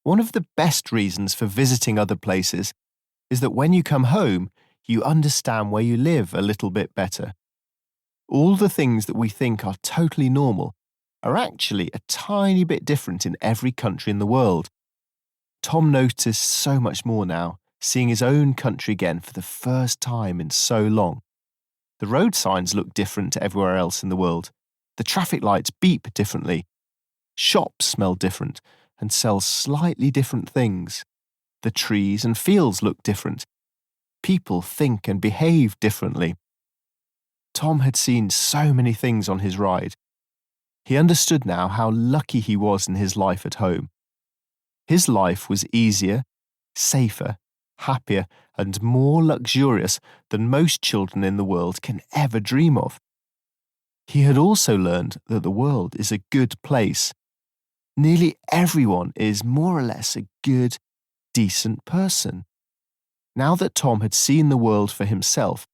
One of the best reasons for visiting other places is that when you come home, you understand where you live a little bit better. All the things that we think are totally normal are actually a tiny bit different in every country in the world. Tom noticed so much more now, seeing his own country again for the first time in so long. The road signs look different to everywhere else in the world. The traffic lights beep differently. Shops smell different and sell slightly different things. The trees and fields look different. People think and behave differently. Tom had seen so many things on his ride. He understood now how lucky he was in his life at home. His life was easier, safer, happier, and more luxurious than most children in the world can ever dream of. He had also learned that the world is a good place. Nearly everyone is more or less a good, decent person. Now that Tom had seen the world for himself,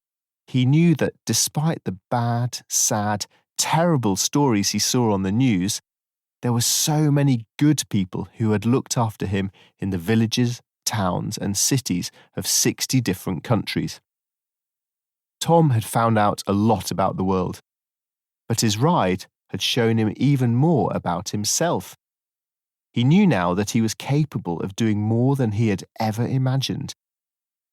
he knew that despite the bad, sad, terrible stories he saw on the news, there were so many good people who had looked after him in the villages, towns, and cities of 60 different countries. Tom had found out a lot about the world, but his ride had shown him even more about himself. He knew now that he was capable of doing more than he had ever imagined.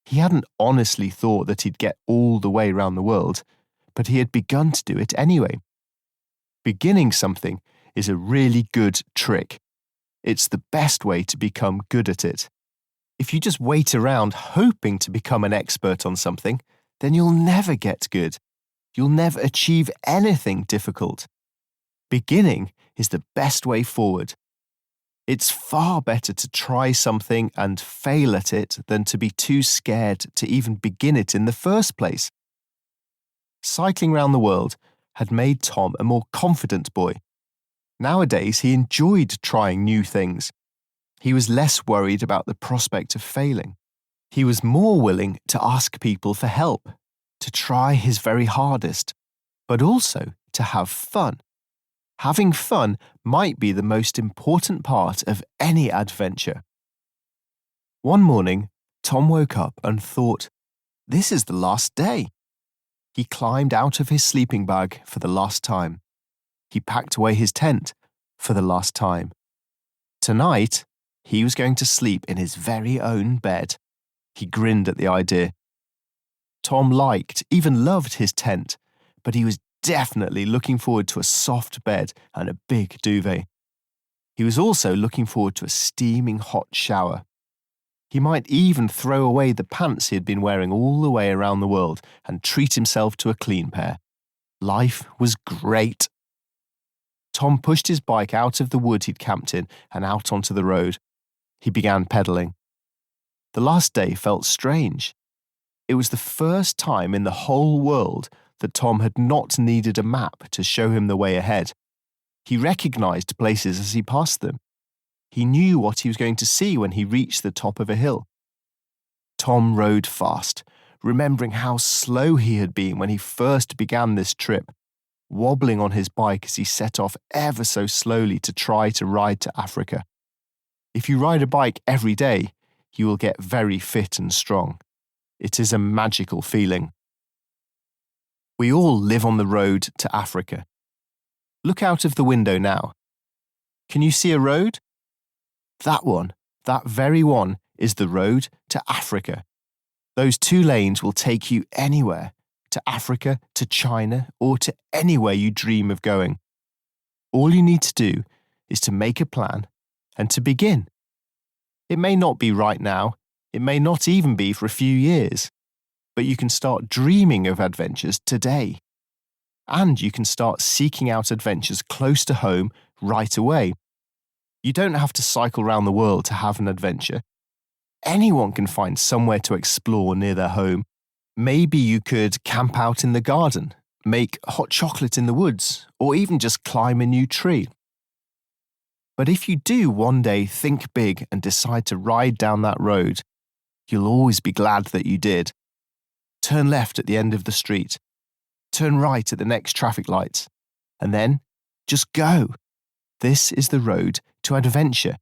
He hadn't honestly thought that he'd get all the way around the world, but he had begun to do it anyway. Beginning something is a really good trick. It's the best way to become good at it. If you just wait around hoping to become an expert on something, then you'll never get good. You'll never achieve anything difficult. Beginning is the best way forward. It's far better to try something and fail at it than to be too scared to even begin it in the first place. Cycling around the world had made Tom a more confident boy. Nowadays, he enjoyed trying new things. He was less worried about the prospect of failing. He was more willing to ask people for help, to try his very hardest, but also to have fun. Having fun might be the most important part of any adventure. One morning, Tom woke up and thought, "This is the last day." He climbed out of his sleeping bag for the last time. He packed away his tent for the last time. Tonight, he was going to sleep in his very own bed. He grinned at the idea. Tom liked, even loved his tent, but he was definitely looking forward to a soft bed and a big duvet. He was also looking forward to a steaming hot shower. He might even throw away the pants he had been wearing all the way around the world and treat himself to a clean pair. Life was great. Tom pushed his bike out of the wood he'd camped in and out onto the road. He began pedaling. The last day felt strange. It was the first time in the whole world that Tom had not needed a map to show him the way ahead. He recognized places as he passed them. He knew what he was going to see when he reached the top of a hill. Tom rode fast, remembering how slow he had been when he first began this trip, wobbling on his bike as he set off ever so slowly to try to ride to Africa. If you ride a bike every day, you will get very fit and strong. It is a magical feeling. We all live on the road to Africa. Look out of the window now. Can you see a road? That one, that very one, is the road to Africa. Those 2 lanes will take you anywhere, to Africa, to China, or to anywhere you dream of going. All you need to do is to make a plan and to begin. It may not be right now, it may not even be for a few years, but you can start dreaming of adventures today. And you can start seeking out adventures close to home right away. You don't have to cycle around the world to have an adventure. Anyone can find somewhere to explore near their home. Maybe you could camp out in the garden, make hot chocolate in the woods, or even just climb a new tree. But if you do one day think big and decide to ride down that road, you'll always be glad that you did. Turn left at the end of the street. Turn right at the next traffic light. And then, just go. This is the road to adventure.